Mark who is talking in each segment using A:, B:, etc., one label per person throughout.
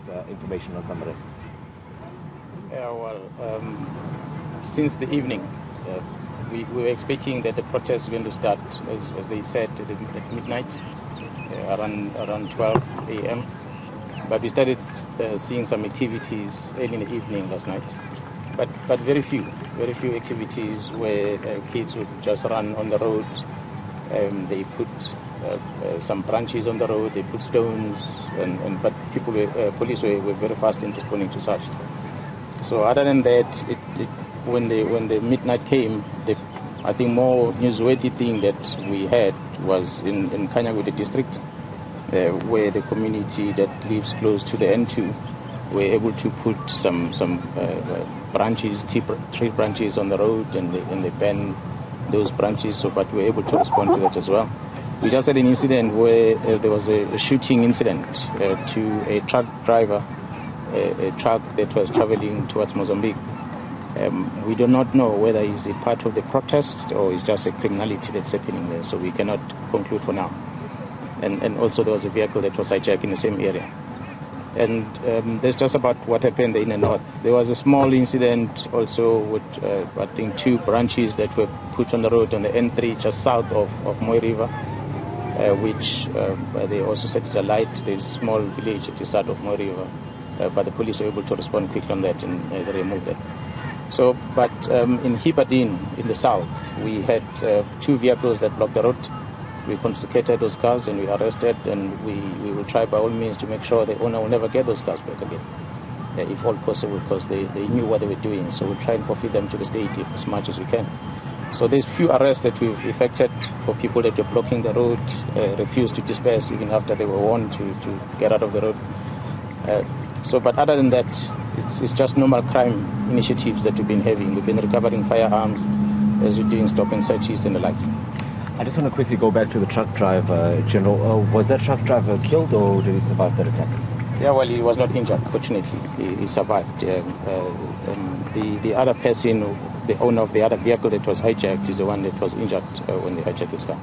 A: perhaps information on some arrests?
B: Yeah, well, since the evening, we were expecting that the protest is going to start, as they said, at midnight, around 12 a.m. But we started seeing some activities early in the evening last night. But very few activities where kids would just run on the road. They put some branches on the road, they put stones, but police were very fast in responding to such. So other than that, when the midnight came, I think more newsworthy thing that we had was in Kanyagude district, where the community that lives close to the N2 were able to put some branches, tree branches on the road, and they banned those branches, but we were able to respond to that as well. We just had an incident where there was a shooting incident to a truck driver, a truck that was traveling towards Mozambique. We do not know whether it's a part of the protest or it's just a criminality that's happening there, so we cannot conclude for now. And also there was a vehicle that was hijacked in the same area. And that's just about what happened in the north. There was a small incident also with, I think, 2 branches that were put on the road on the N3 just south of Moy River, which they also set it alight. There's a small village at the start of Moy River, but the police were able to respond quickly on that and they removed it. So, but in Hibadin, in the south, we had 2 vehicles that blocked the road. We confiscated those cars and we arrested, and we will try by all means to make sure the owner will never get those cars back again, if all possible, because they knew what they were doing. So we'll try and forfeit them to the state as much as we can. So there's few arrests that we've effected for people that were blocking the road, refused to disperse even after they were warned to get out of the road. But other than that, it's just normal crime initiatives that we've been having. We've been recovering firearms as we're doing stop and searches and the likes.
A: I just want to quickly go back to the truck driver, General. Was that truck driver killed or did he survive that attack?
B: Yeah, well, he was not injured, fortunately. He survived. The other person, the owner of the other vehicle that was hijacked, is the one that was injured when they hijacked his car.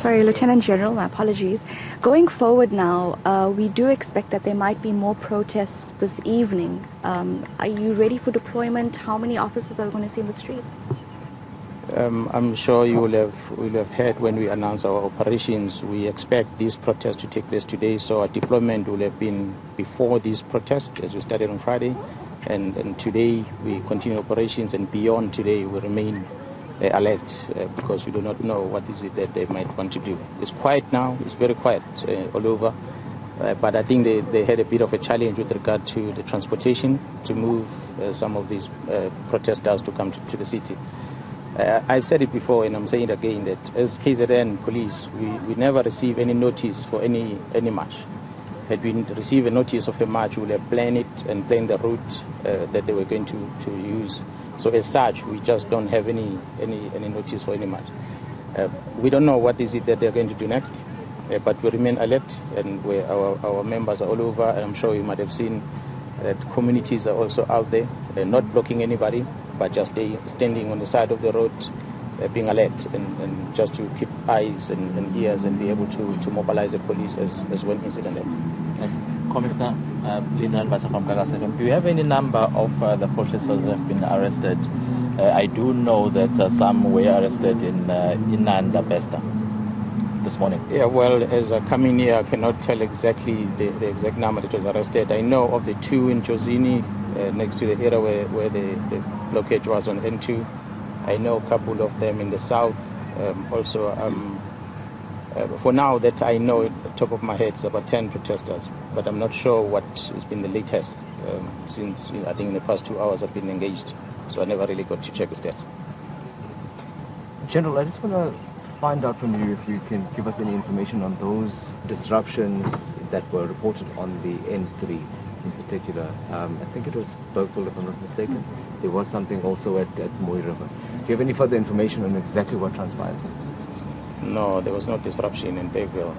C: Lieutenant General, my apologies. Going forward now, we do expect that there might be more protests this evening. Are you ready for deployment? How many officers are we going to see in the streets?
B: I'm sure you will have heard when we announce our operations. We expect these protests to take place today, so our deployment will have been before these protests, as we started on Friday, and today we continue operations, and beyond today we remain alert because we do not know what is it that they might want to do. It's quiet now, it's very quiet all over, but I think they had a bit of a challenge with regard to the transportation to move some of these protesters to come to the city. I've said it before and I'm saying it again that as KZN police, we never receive any notice for any march. Had we received a notice of a march, we would have planned it and planned the route that they were going to use. So as such, we just don't have any notice for any march. We don't know what is it that they're going to do next, but we remain alert, and our members are all over, and I'm sure you might have seen that communities are also out there. They're not blocking anybody, but just standing on the side of the road, being alert, and just to keep eyes and ears and be able to mobilize the police as one incident happens.
D: Commissioner Nhlanhla from KZN, do you have any number of the protesters that have been arrested? I do know that some were arrested in Nhlanhla this morning. Yeah, well, as I come in here, I cannot tell exactly the exact number that was arrested. I know of the 2 in Jozini, next to the area where the blockage was on N2. I know a couple of them in the south. Also, for now that I know at the top of my head, it's about 10 protesters, but I'm not sure what has been the latest since I think in the past 2 hours I've been engaged, so I never really got to check the stats.
A: General, I just want to find out from you if you can give us any information on those disruptions that were reported on the N3 in particular. I think it was Bergville, if I'm not mistaken. There was something also at Moy River. Do you have any further information on exactly what transpired?
B: No, there was no disruption in Bergville.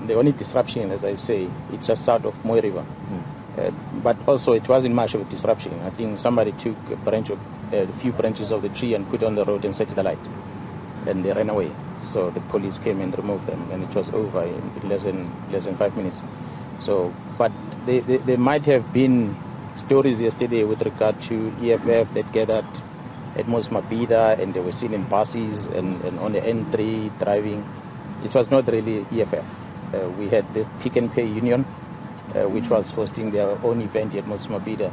B: The only disruption, as I say, it's just south of Moy River. But also it wasn't much of a disruption. I think somebody took a few branches of the tree and put on the road and set it alight, and they ran away. So the police came and removed them, and it was over in less than 5 minutes. So, but there might have been stories yesterday with regard to EFF that gathered at Mabhida, and they were seen in buses and on the N3 driving. It was not really EFF. We had the Pick and Pay Union, which was hosting their own event at Mabhida.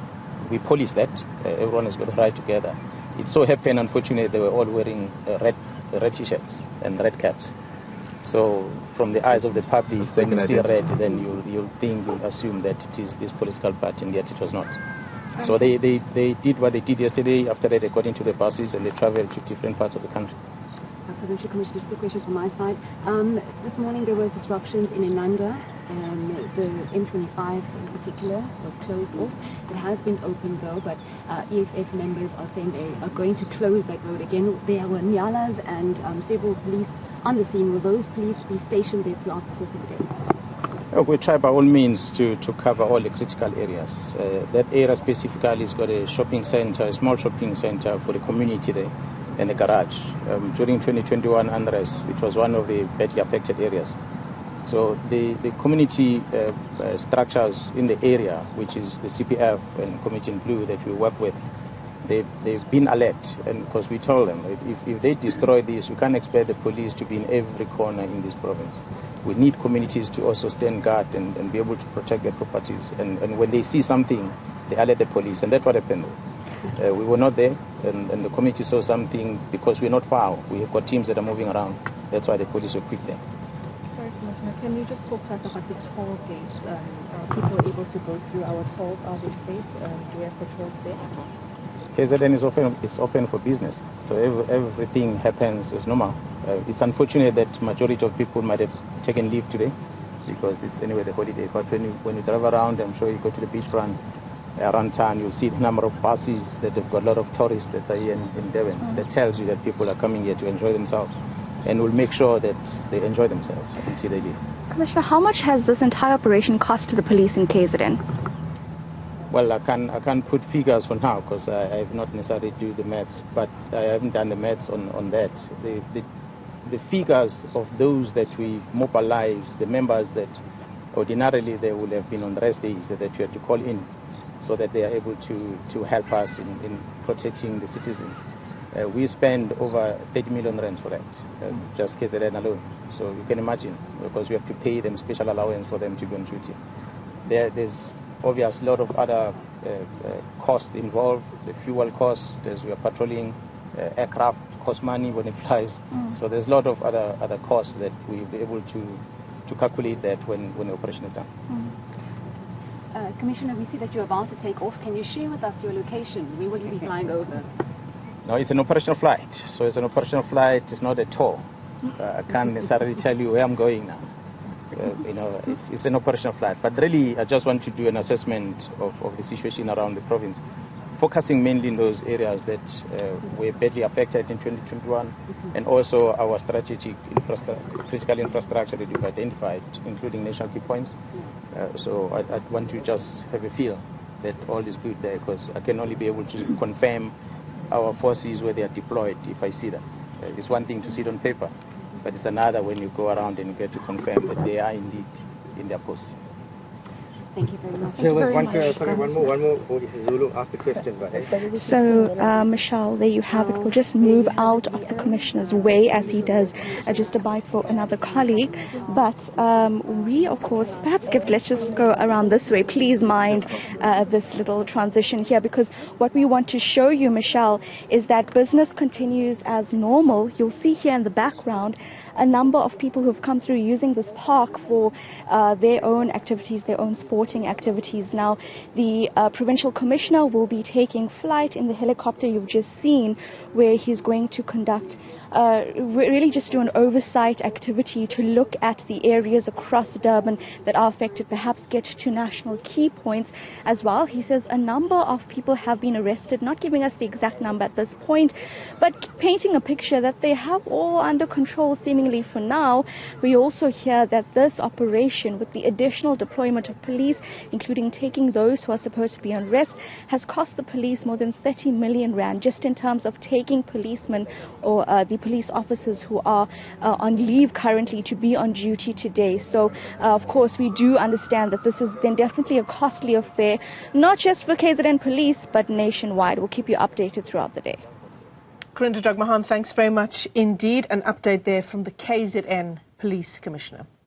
B: We policed that. Everyone has got to ride together. It so happened, unfortunately, they were all wearing red t-shirts and red caps. So from the eyes of the public, when you see red, then you'll assume that it is this political party, and yet it was not. So they did what they did yesterday. After that, they got into the buses and they traveled to different parts of the country.
E: Presidential Commissioner, just a question from my side. This morning there were disruptions in Nhlanhla. The M25 in particular was closed off. It has been opened though, but EFF members are saying they are going to close that road again. There were Nyalas and several police on the scene. Will those police be stationed there throughout the course of the day?
B: We try by all means to cover all the critical areas. That area specifically has got a shopping center, a small shopping center for the community there, and a garage. During 2021 unrest, it was one of the badly affected areas. So the community structures in the area, which is the CPF and Committee in Blue that we work with, they've been alert, and because we told them if they destroy this, we can't expect the police to be in every corner in this province. We need communities to also stand guard and be able to protect their properties. And when they see something, they alert the police, and that's what happened. We were not there, and the community saw something because we're not far. We have got teams that are moving around. That's why the police were quick there.
F: Sorry, Commissioner, can you just talk to us about the toll gates? Are people able to go through our tolls? Are they safe? Do we have patrols there?
B: KZN is open for business, so everything happens as normal. It's unfortunate that majority of people might have taken leave today because it's anyway the holiday. But when you drive around, I'm sure you go to the beachfront around town, you'll see the number of buses that have got a lot of tourists that are here in Devon. That tells you that people are coming here to enjoy themselves, and we'll make sure that they enjoy themselves until they leave.
C: Commissioner, how much has this entire operation cost to the police in KZN?
B: Well, I can't put figures for now because I have not necessarily do the maths, but I haven't done the maths on that. The figures of those that we mobilize, the members that ordinarily they would have been on rest days that you have to call in so that they are able to help us in protecting the citizens. We spend over 30 million rands for that, just KZN alone. So you can imagine, because we have to pay them special allowance for them to go on duty. There's obviously a lot of other costs involved, the fuel cost, as we are patrolling, aircraft cost money when it flies. So there's a lot of other costs that we'll be able to calculate that when the operation is done.
E: Commissioner, we see that you're about to take off. Can you share with us your location? Where will you be flying over?
B: No, it's an operational flight. So it's an operational flight. It's not a tour. I can't necessarily tell you where I'm going now. It's an operational flight. But really, I just want to do an assessment of the situation around the province, focusing mainly in those areas that were badly affected in 2021, and also our strategic critical infrastructure that we've identified, including national key points. So I want to just have a feel that all is good there, because I can only be able to confirm our forces where they are deployed if I see them. It's one thing to see it on paper, but it's another when you go around and you get to confirm that they are indeed in their posts.
E: Thank you very much.
A: There was one more for Zulu after question.
C: So, Michelle, there you have it. We'll just move out of the Commissioner's way as he does just a bite for another colleague. But we, of course, let's just go around this way. Please mind this little transition here, because what we want to show you, Michelle, is that business continues as normal. You'll see here in the background a number of people who have come through using this park for their own activities, their own sporting activities. Now, the provincial commissioner will be taking flight in the helicopter you've just seen, where he's going to conduct really just do an oversight activity to look at the areas across Durban that are affected, perhaps get to national key points as well. He says a number of people have been arrested, not giving us the exact number at this point, but painting a picture that they have all under control seemingly seemingly for now, we also hear that this operation, with the additional deployment of police, including taking those who are supposed to be on rest, has cost the police more than 30 million rand just in terms of taking policemen or the police officers who are on leave currently to be on duty today. So of course we do understand that this is then definitely a costly affair, not just for KZN police but nationwide. We'll keep you updated throughout the day.
G: Corinda Dragmahan, thanks very much indeed. An update there from the KZN Police Commissioner.